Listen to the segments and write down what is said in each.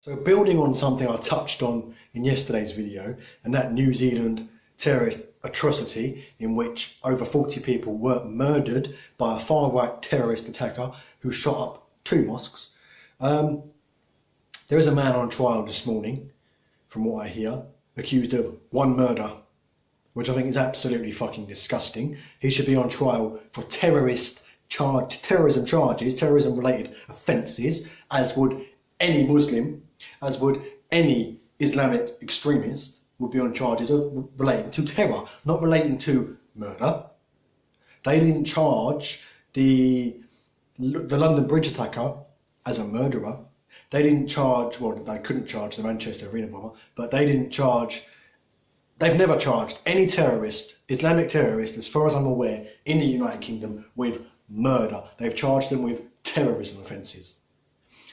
So building on something I touched on in yesterday's video, and that New Zealand terrorist atrocity in which over 40 people were murdered by a far-right terrorist attacker who shot up 2 mosques. There is a man on trial this morning, from what I hear, accused of 1 murder, which I think is absolutely fucking disgusting. He should be on trial for terrorism charges, terrorism-related offences, as would any Muslim, as would any Islamic extremist, would be on charges of relating to terror, not relating to murder. They didn't charge the London Bridge attacker as a murderer. They didn't charge, well, they couldn't charge the Manchester Arena bomber, but they've never charged any terrorist, Islamic terrorist, as far as I'm aware, in the United Kingdom with murder. They've charged them with terrorism offences.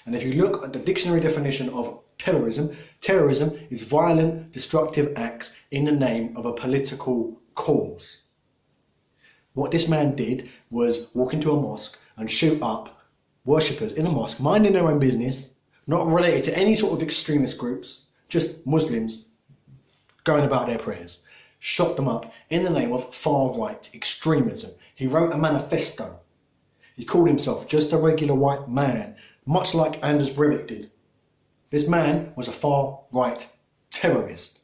And if you look at the dictionary definition of terrorism, terrorism is violent, destructive acts in the name of a political cause. What this man did was walk into a mosque and shoot up worshippers in a mosque, minding their own business, not related to any sort of extremist groups, just Muslims going about their prayers. Shot them up in the name of far-right extremism. He wrote a manifesto. He called himself just a regular white man, much like Anders Breivik did. This man was a far-right terrorist,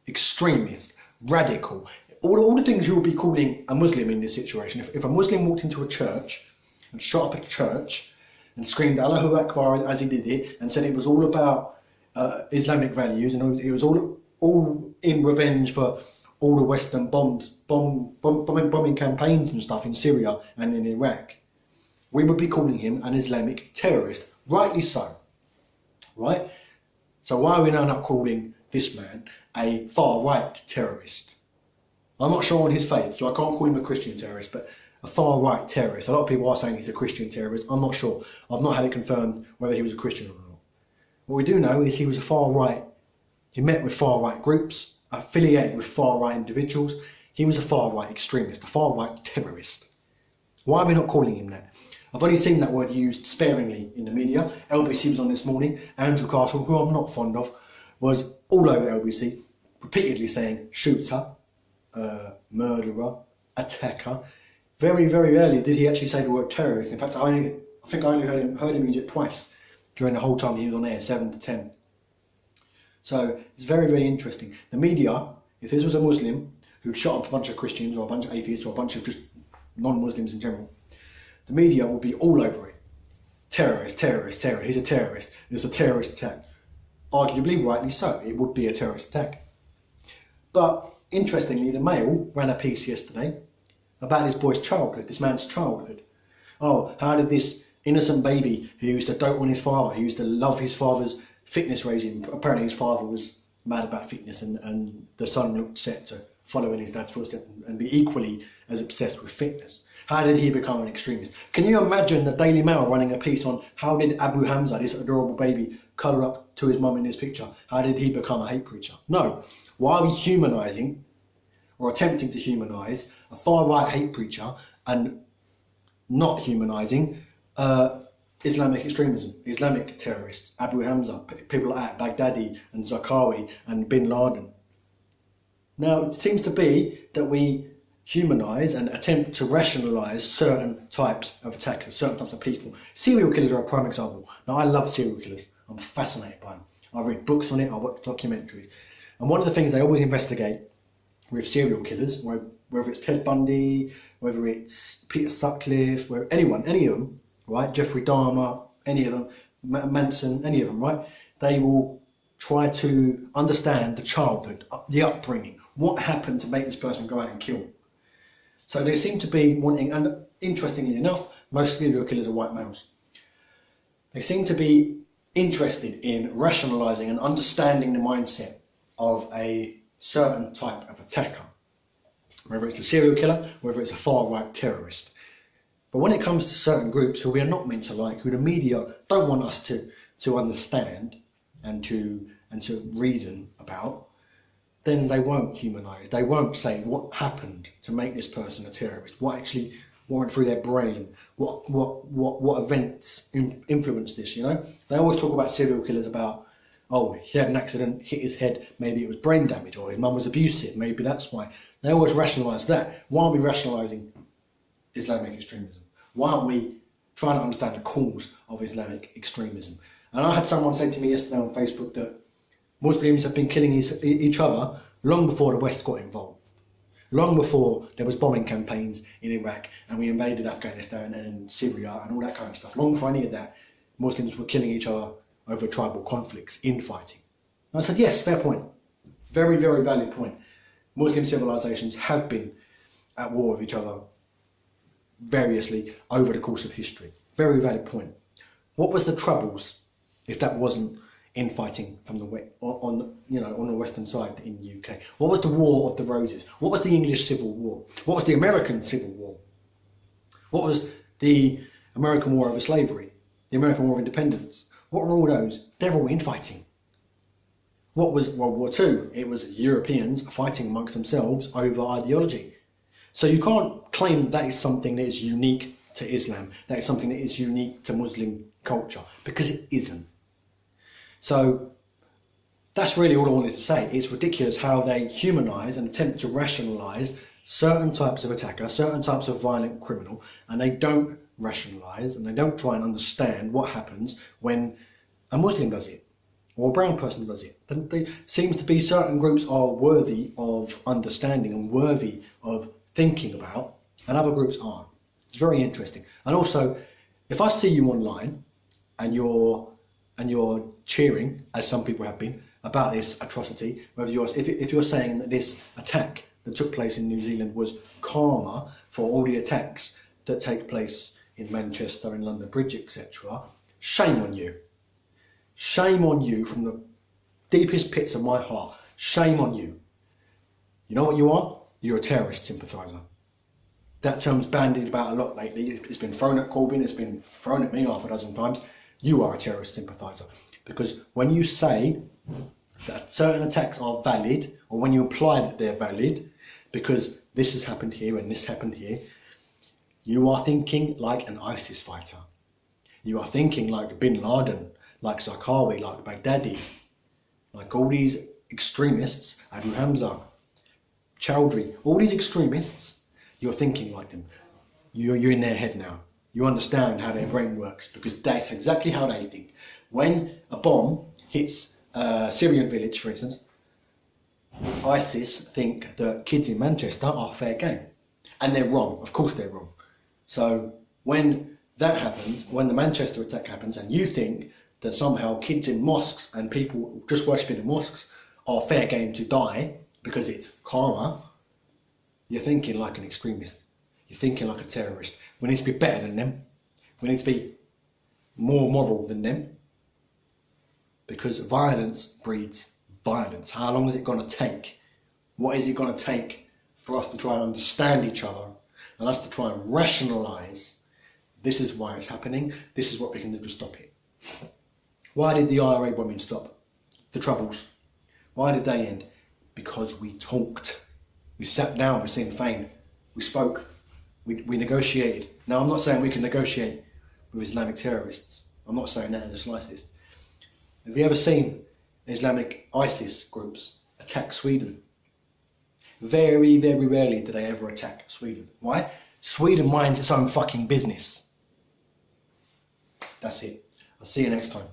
extremist, radical, all the things you would be calling a Muslim in this situation. If a Muslim walked into a church and shot up a church and screamed Allahu Akbar as he did it and said it was all about Islamic values and it was all in revenge for all the Western bombing campaigns and stuff in Syria and in Iraq, we would be calling him an Islamic terrorist, rightly so, right? So why are we now not calling this man a far-right terrorist? I'm not sure on his faith, so I can't call him a Christian terrorist, but a far-right terrorist. A lot of people are saying he's a Christian terrorist. I'm not sure. I've not had it confirmed whether he was a Christian or not. What we do know is he was a far-right. He met with far-right groups, affiliated with far-right individuals. He was a far-right extremist, a far-right terrorist. Why are we not calling him that? I've only seen that word used sparingly in the media. LBC was on this morning. Andrew Castle, who I'm not fond of, was all over LBC, repeatedly saying shooter, murderer, attacker. Very, very rarely did he actually say the word terrorist. In fact, I think I only heard him use it twice during the whole time he was on air, 7 to 10. So it's very, very interesting. The media, if this was a Muslim who'd shot up a bunch of Christians or a bunch of atheists or a bunch of just non-Muslims in general, the media would be all over it. Terrorist, terrorist, terrorist. He's a terrorist. It's a terrorist attack. Arguably, rightly so. It would be a terrorist attack. But interestingly, the Mail ran a piece yesterday about this boy's childhood, this man's childhood. Oh, how did this innocent baby who used to dote on his father, who used to love his father's fitness regime, apparently his father was mad about fitness and the son looked set to follow in his dad's footsteps and be equally as obsessed with fitness. How did he become an extremist? Can you imagine the Daily Mail running a piece on how did Abu Hamza, this adorable baby, cuddle up to his mum in this picture? How did he become a hate preacher? No. Why are we humanising or attempting to humanise a far-right hate preacher and not humanising Islamic extremism, Islamic terrorists, Abu Hamza, people like that, Baghdadi and Zarqawi and Bin Laden? Now, it seems to be that we humanise and attempt to rationalise certain types of attackers, certain types of people. Serial killers are a prime example. Now, I love serial killers. I'm fascinated by them. I read books on it, I watch documentaries. And one of the things they always investigate with serial killers, whether it's Ted Bundy, whether it's Peter Sutcliffe, any of them, right? Jeffrey Dahmer, any of them, Manson, any of them, right? They will try to understand the childhood, the upbringing, what happened to make this person go out and kill. So they seem to be wanting, and interestingly enough, most serial killers are white males. They seem to be interested in rationalising and understanding the mindset of a certain type of attacker, whether it's a serial killer, whether it's a far-right terrorist. But when it comes to certain groups who we are not meant to like, who the media don't want us to understand and to reason about, then they won't humanise. They won't say what happened to make this person a terrorist. What actually what went through their brain, what events influenced this, you know? They always talk about serial killers about, oh, he had an accident, hit his head, maybe it was brain damage, or his mum was abusive, maybe that's why. They always rationalise that. Why aren't we rationalising Islamic extremism? Why aren't we trying to understand the cause of Islamic extremism? And I had someone say to me yesterday on Facebook that Muslims have been killing each other long before the West got involved. Long before there was bombing campaigns in Iraq and we invaded Afghanistan and Syria and all that kind of stuff. Long before any of that, Muslims were killing each other over tribal conflicts, infighting. And I said, yes, fair point. Very, very valid point. Muslim civilizations have been at war with each other variously over the course of history. Very valid point. What was the troubles if that wasn't infighting from the on the western side in the UK? What was the War of the Roses? What was the English Civil War? What was the American Civil War? What was the American War over slavery? The American War of Independence? What were all those? They're all infighting. What was World War II? It was Europeans fighting amongst themselves over ideology. So you can't claim that is something that is unique to Islam, that is something that is unique to Muslim culture, because it isn't. So that's really all I wanted to say. It's ridiculous how they humanise and attempt to rationalise certain types of attacker, certain types of violent criminal, and they don't rationalise and they don't try and understand what happens when a Muslim does it or a brown person does it. There seems to be certain groups are worthy of understanding and worthy of thinking about, and other groups aren't. It's very interesting. And also, if I see you online and you're cheering, as some people have been, about this atrocity, whether if you're saying that this attack that took place in New Zealand was karma for all the attacks that take place in Manchester, in London Bridge, etc., shame on you. Shame on you from the deepest pits of my heart. Shame on you. You know what you are? You're a terrorist sympathiser. That term's bandied about a lot lately. It's been thrown at Corbyn, it's been thrown at me half a dozen times. You are a terrorist sympathiser. Because when you say that certain attacks are valid, or when you imply that they're valid, because this has happened here and this happened here, you are thinking like an ISIS fighter. You are thinking like Bin Laden, like Zarqawi, like Baghdadi, like all these extremists, Abu Hamza, Chowdhury, all these extremists, you're thinking like them. You're in their head now. You understand how their brain works, because that's exactly how they think. When a bomb hits a Syrian village, for instance, ISIS think that kids in Manchester are fair game. And they're wrong. Of course they're wrong. So when that happens, when the Manchester attack happens, and you think that somehow kids in mosques and people just worshipping in mosques are fair game to die because it's karma, you're thinking like an extremist. You're thinking like a terrorist. We need to be better than them. We need to be more moral than them. Because violence breeds violence. How long is it going to take? What is it going to take for us to try and understand each other and us to try and rationalise this is why it's happening, this is what we can do to stop it? Why did the IRA bombing stop? The Troubles. Why did they end? Because we talked. We sat down with Sinn Féin. We spoke. We negotiated. Now, I'm not saying we can negotiate with Islamic terrorists. I'm not saying that in the slightest. Have you ever seen Islamic ISIS groups attack Sweden? Very, very rarely do they ever attack Sweden. Why? Sweden minds its own fucking business. That's it. I'll see you next time.